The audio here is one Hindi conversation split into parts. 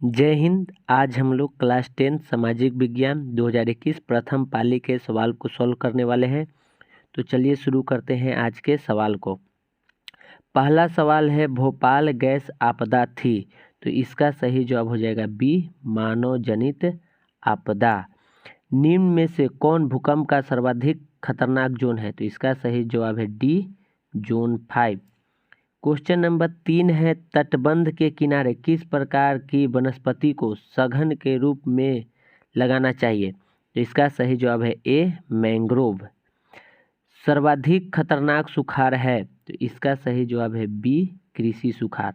जय हिंद। आज हम लोग क्लास 10 सामाजिक विज्ञान 2021 प्रथम पाली के सवाल को सॉल्व करने वाले हैं। तो चलिए शुरू करते हैं आज के सवाल को। पहला सवाल है, भोपाल गैस आपदा थी, तो इसका सही जवाब हो जाएगा बी, मानव जनित आपदा। निम्न में से कौन भूकंप का सर्वाधिक खतरनाक जोन है, तो इसका सही जवाब है डी, जोन 5। क्वेश्चन नंबर 3 है, तटबंध के किनारे किस प्रकार की वनस्पति को सघन के रूप में लगाना चाहिए, तो इसका सही जवाब है ए, मैंग्रोव। सर्वाधिक खतरनाक सुखाड़ है, तो इसका सही जवाब है बी, कृषि सुखाड़।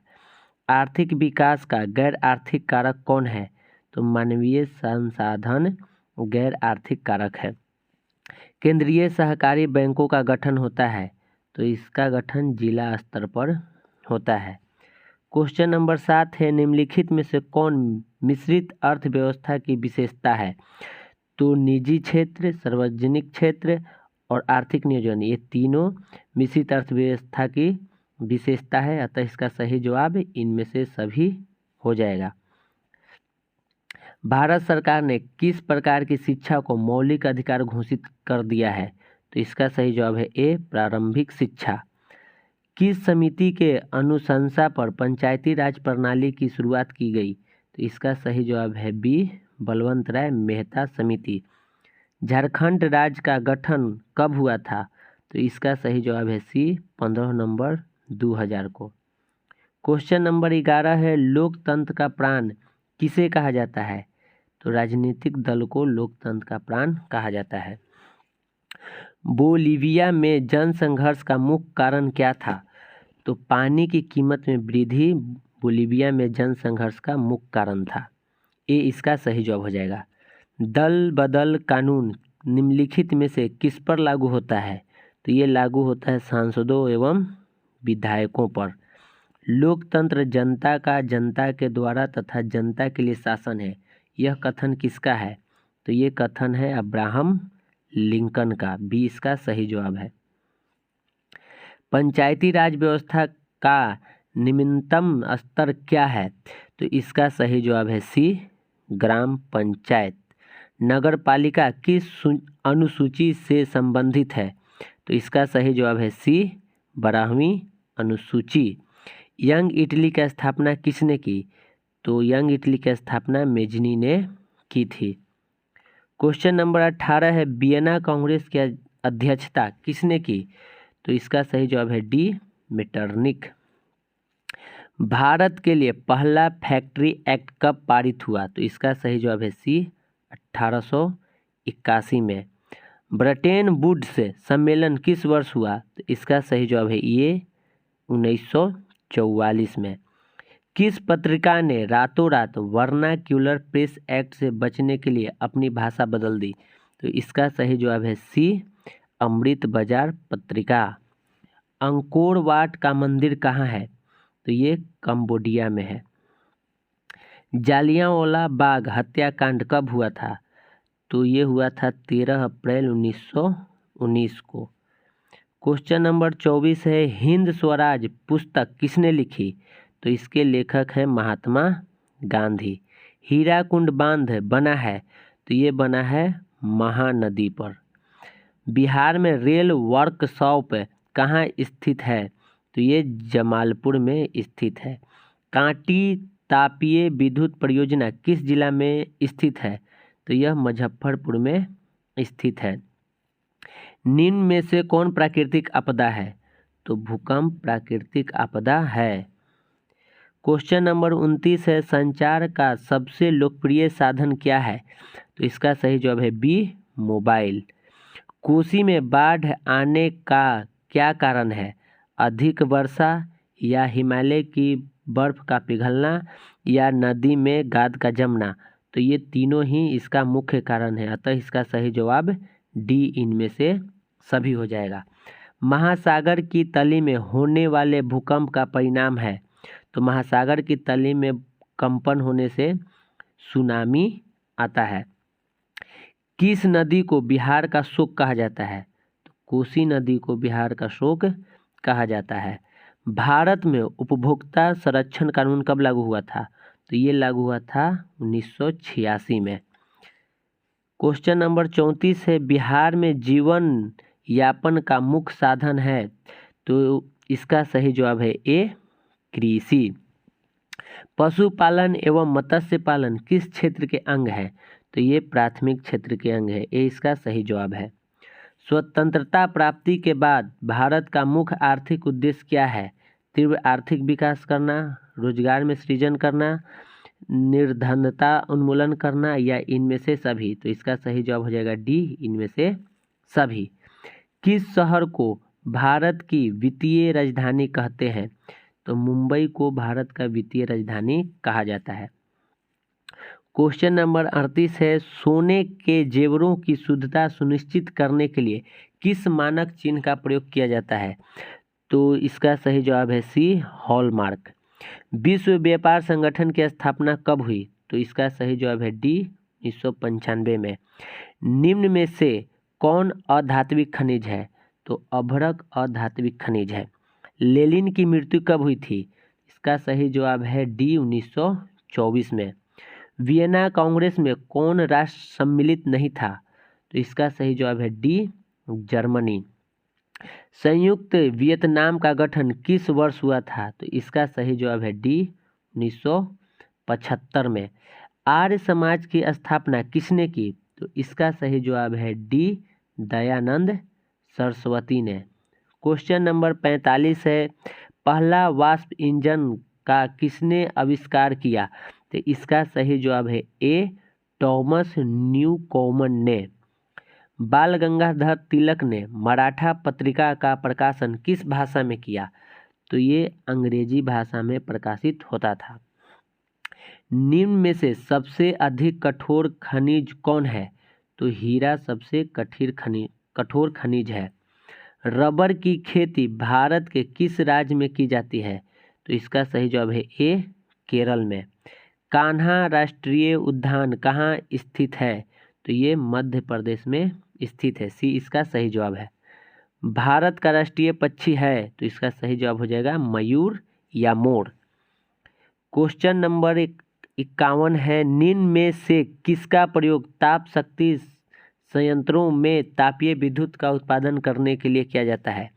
आर्थिक विकास का गैर आर्थिक कारक कौन है, तो मानवीय संसाधन गैर आर्थिक कारक है। केंद्रीय सहकारी बैंकों का गठन होता है, तो इसका गठन जिला स्तर पर होता है। क्वेश्चन नंबर 7 है, निम्नलिखित में से कौन मिश्रित अर्थव्यवस्था की विशेषता है, तो निजी क्षेत्र, सार्वजनिक क्षेत्र और आर्थिक नियोजन, ये तीनों मिश्रित अर्थव्यवस्था की विशेषता है। अतः इसका सही जवाब इनमें से सभी हो जाएगा। भारत सरकार ने किस प्रकार की शिक्षा को मौलिक अधिकार घोषित कर दिया है, तो इसका सही जवाब है ए, प्रारंभिक शिक्षा। किस समिति के अनुशंसा पर पंचायती राज प्रणाली की शुरुआत की गई, तो इसका सही जवाब है बी, बलवंत राय मेहता समिति। झारखंड राज्य का गठन कब हुआ था, तो इसका सही जवाब है सी, 15 नवंबर 2000 को। क्वेश्चन नंबर 11 है, लोकतंत्र का प्राण किसे कहा जाता है, तो राजनीतिक दल को लोकतंत्र का प्राण कहा जाता है। बोलीविया में जनसंघर्ष का मुख्य कारण क्या था, तो पानी की कीमत में वृद्धि बोलीविया में जनसंघर्ष का मुख्य कारण था। ये इसका सही जवाब हो जाएगा। दल बदल कानून निम्नलिखित में से किस पर लागू होता है, तो ये लागू होता है सांसदों एवं विधायकों पर। लोकतंत्र जनता का जनता के द्वारा तथा जनता के लिए शासन है, यह कथन किसका है, तो ये कथन है अब्राहम लिंकन का। बी इसका सही जवाब है। पंचायती राज व्यवस्था का निम्नतम स्तर क्या है, तो इसका सही जवाब है सी, ग्राम पंचायत। नगर पालिका किस अनुसूची से संबंधित है, तो इसका सही जवाब है सी, 12वीं अनुसूची। यंग इटली की स्थापना किसने की, तो यंग इटली की स्थापना मेजनी ने की थी। क्वेश्चन नंबर 18 है, वियना कांग्रेस की अध्यक्षता किसने की, तो इसका सही जवाब है डी, मेटरनिक। भारत के लिए पहला फैक्ट्री एक्ट कब पारित हुआ, तो इसका सही जवाब है सी, 1881 में। ब्रेटन वुड्स सम्मेलन किस वर्ष हुआ, तो इसका सही जवाब है ये 1944 में। किस पत्रिका ने रातों रात वर्नाक्यूलर प्रेस एक्ट से बचने के लिए अपनी भाषा बदल दी, तो इसका सही जवाब है सी, अमृत बाजार पत्रिका। अंकोर वाट का मंदिर कहाँ है, तो ये कंबोडिया में है। जालियांवाला बाग हत्याकांड कब हुआ था, तो ये हुआ था 13 अप्रैल 1919 को। क्वेश्चन नंबर 24 है, हिंद स्वराज पुस्तक किसने लिखी, तो इसके लेखक है महात्मा गांधी। हीराकुंड बांध बना है, तो ये बना है महानदी पर। बिहार में रेल वर्कशॉप कहाँ स्थित है, तो ये जमालपुर में स्थित है। कांटी तापीय विद्युत परियोजना किस जिला में स्थित है, तो यह मुजफ्फरपुर में स्थित है। निम्न में से कौन प्राकृतिक आपदा है, तो भूकंप प्राकृतिक आपदा है। क्वेश्चन नंबर 29 है, संचार का सबसे लोकप्रिय साधन क्या है, तो इसका सही जवाब है बी, मोबाइल। कोसी में बाढ़ आने का क्या कारण है, अधिक वर्षा या हिमालय की बर्फ का पिघलना या नदी में गाद का जमना, तो ये तीनों ही इसका मुख्य कारण है। अतः इसका सही जवाब डी, इनमें से सभी हो जाएगा। महासागर की तली में होने वाले भूकंप का परिणाम है, तो महासागर की तली में कंपन होने से सुनामी आता है। किस नदी को बिहार का शोक कहा जाता है, तो कोसी नदी को बिहार का शोक कहा जाता है। भारत में उपभोक्ता संरक्षण कानून कब लागू हुआ था, तो ये लागू हुआ था 1986 में। क्वेश्चन नंबर 34 है, बिहार में जीवन यापन का मुख्य साधन है, तो इसका सही जवाब है ए, कृषि। पशुपालन एवं मत्स्य पालन किस क्षेत्र के अंग है, तो ये प्राथमिक क्षेत्र के अंग है, ये इसका सही जवाब है। स्वतंत्रता प्राप्ति के बाद भारत का मुख्य आर्थिक उद्देश्य क्या है, तीव्र आर्थिक विकास करना, रोजगार में सृजन करना, निर्धनता उन्मूलन करना, या इनमें से सभी, तो इसका सही जवाब हो जाएगा डी, इनमें से सभी। किस शहर को भारत की वित्तीय राजधानी कहते हैं, तो मुंबई को भारत का वित्तीय राजधानी कहा जाता है। क्वेश्चन नंबर 38 है, सोने के जेवरों की शुद्धता सुनिश्चित करने के लिए किस मानक चिन्ह का प्रयोग किया जाता है, तो इसका सही जवाब है सी, हॉलमार्क। विश्व व्यापार संगठन की स्थापना कब हुई, तो इसका सही जवाब है डी, 1995 में। निम्न में से कौन अधात्विक खनिज है, तो अभ्रक अधात्विक खनिज है। लेनिन की मृत्यु कब हुई थी, इसका सही जवाब है डी, 1924 में। वियना कांग्रेस में कौन राष्ट्र सम्मिलित नहीं था, तो इसका सही जवाब है डी, जर्मनी। संयुक्त वियतनाम का गठन किस वर्ष हुआ था, तो इसका सही जवाब है डी, 1975 में। आर्य समाज की स्थापना किसने की, तो इसका सही जवाब है डी, दयानंद सरस्वती ने। क्वेश्चन नंबर 45 है, पहला वाष्प इंजन का किसने आविष्कार किया, तो इसका सही जवाब है ए, थॉमस न्यूकोमन ने। बाल गंगाधर तिलक ने मराठा पत्रिका का प्रकाशन किस भाषा में किया, तो ये अंग्रेजी भाषा में प्रकाशित होता था। निम्न में से सबसे अधिक कठोर खनिज कौन है, तो हीरा सबसे कठोर खनिज है। रबर की खेती भारत के किस राज्य में की जाती है, तो इसका सही जवाब है ए, केरल में। कान्हा राष्ट्रीय उद्यान कहाँ स्थित है, तो ये मध्य प्रदेश में स्थित है, सी इसका सही जवाब है। भारत का राष्ट्रीय पक्षी है, तो इसका सही जवाब हो जाएगा मयूर या मोर। क्वेश्चन नंबर 51 है, निम्न में से किसका प्रयोग ताप शक्ति संयंत्रों में तापीय विद्युत का उत्पादन करने के लिए किया जाता है,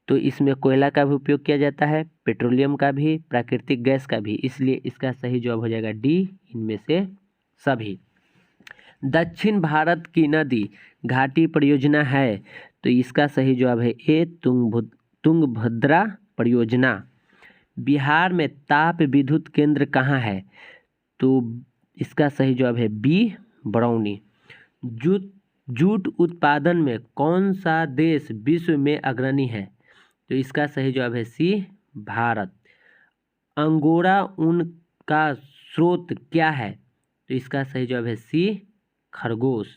तो इसमें कोयला का भी उपयोग किया जाता है, पेट्रोलियम का भी, प्राकृतिक गैस का भी, इसलिए इसका सही जवाब हो जाएगा डी, इनमें से सभी। दक्षिण भारत की नदी घाटी परियोजना है, तो इसका सही जवाब है ए, तुंगभद्रा परियोजना। बिहार में ताप विद्युत केंद्र कहाँ है, तो इसका सही जवाब है बी, बरौनी। जूट उत्पादन में कौन सा देश विश्व में अग्रणी है, तो इसका सही जवाब है सी, भारत। अंगोरा ऊन का स्रोत क्या है, तो इसका सही जवाब है सी, खरगोश।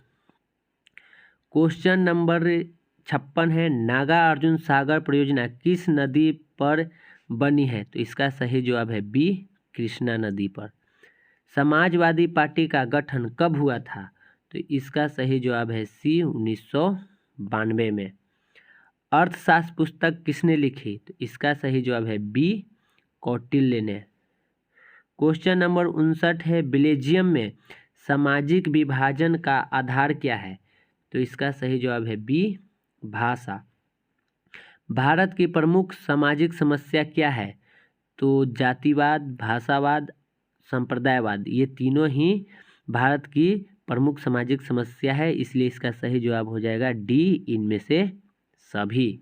क्वेश्चन नंबर 56 है, नागार्जुन सागर परियोजना किस नदी पर बनी है, तो इसका सही जवाब है बी, कृष्णा नदी पर। समाजवादी पार्टी का गठन कब हुआ था, तो इसका सही जवाब है सी, 1992 में। अर्थशास्त्र पुस्तक किसने लिखी, तो इसका सही जवाब है बी, कौटिल्य ने। क्वेश्चन नंबर 59 है, बेल्जियम में सामाजिक विभाजन का आधार क्या है, तो इसका सही जवाब है बी, भाषा। भारत की प्रमुख सामाजिक समस्या क्या है, तो जातिवाद, भाषावाद, संप्रदायवाद, ये तीनों ही भारत की प्रमुख सामाजिक समस्या है, इसलिए इसका सही जवाब हो जाएगा डी, इनमें से सभी।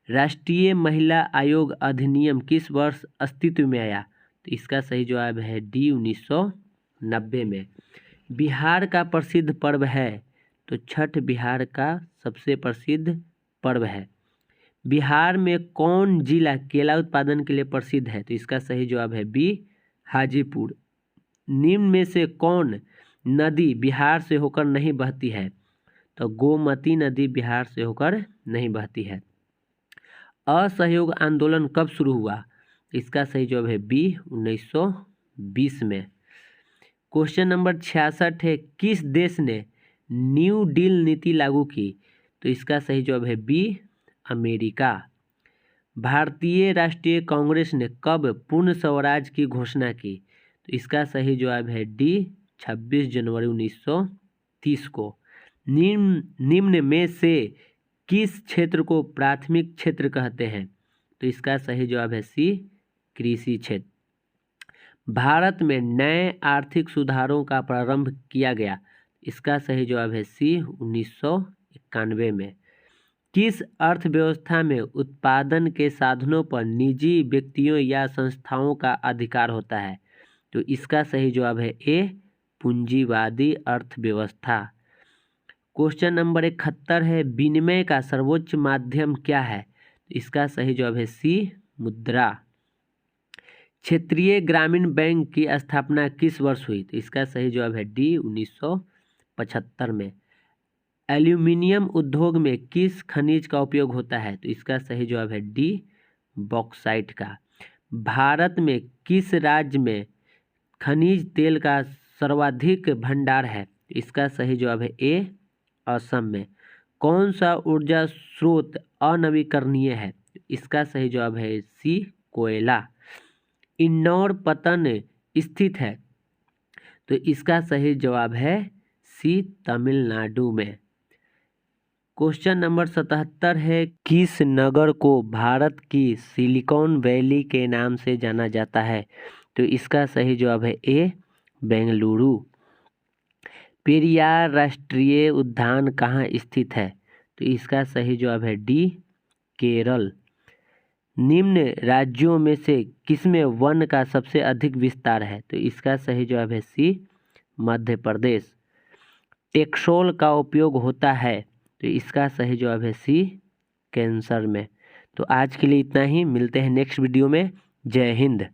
राष्ट्रीय महिला आयोग अधिनियम किस वर्ष अस्तित्व में आया, तो इसका सही जवाब है डी, 1990 में। बिहार का प्रसिद्ध पर्व है, तो छठ बिहार का सबसे प्रसिद्ध पर्व है। बिहार में कौन जिला केला उत्पादन के लिए प्रसिद्ध है, तो इसका सही जवाब है बी, हाजीपुर। निम्न में से कौन नदी बिहार से होकर नहीं बहती है, तो गोमती नदी बिहार से होकर नहीं बहती है। असहयोग आंदोलन कब शुरू हुआ, इसका सही जवाब है बी, 1920 में। क्वेश्चन नंबर 66 है, किस देश ने न्यू डील नीति लागू की, तो इसका सही जवाब है बी, अमेरिका। भारतीय राष्ट्रीय कांग्रेस ने कब पूर्ण स्वराज की घोषणा की, तो इसका सही जवाब है डी 26 जनवरी 1930 को। निम्न में से किस क्षेत्र को प्राथमिक क्षेत्र कहते हैं? तो इसका सही जवाब है सी कृषि क्षेत्र। भारत में नए आर्थिक सुधारों का प्रारंभ किया गया। इसका सही जवाब है सी 1991 में। किस अर्थव्यवस्था में उत्पादन के साधनों पर निजी व्यक्तियों या संस्थाओं का अधिकार होता है? तो इसका सही जवाब है ए पूंजीवादी अर्थव्यवस्था। क्वेश्चन नंबर 71 है विनिमय का सर्वोच्च माध्यम क्या है? तो इसका सही जवाब है सी मुद्रा। क्षेत्रीय ग्रामीण बैंक की स्थापना किस वर्ष हुई? तो इसका सही जवाब है डी 1975 में। एल्यूमिनियम उद्योग में किस खनिज का उपयोग होता है? तो इसका सही जवाब है डी बॉक्साइट का। भारत में किस राज्य में खनिज तेल का सर्वाधिक भंडार है? इसका सही जवाब है ए असम में। कौन सा ऊर्जा स्रोत अनवीकरणीय है? इसका सही जवाब है सी कोयला। इंदौर पत्तन स्थित है, तो इसका सही जवाब है सी तमिलनाडु में। क्वेश्चन नंबर 77 है किस नगर को भारत की सिलिकॉन वैली के नाम से जाना जाता है? तो इसका सही जवाब है ए बेंगलुरु। पेरियार राष्ट्रीय उद्यान कहाँ स्थित है? तो इसका सही जवाब है डी केरल। निम्न राज्यों में से किसमें वन का सबसे अधिक विस्तार है? तो इसका सही जवाब है सी मध्य प्रदेश। टेक्सोल का उपयोग होता है, तो इसका सही जवाब है सी कैंसर में। तो आज के लिए इतना ही, मिलते हैं नेक्स्ट वीडियो में। जय हिंद।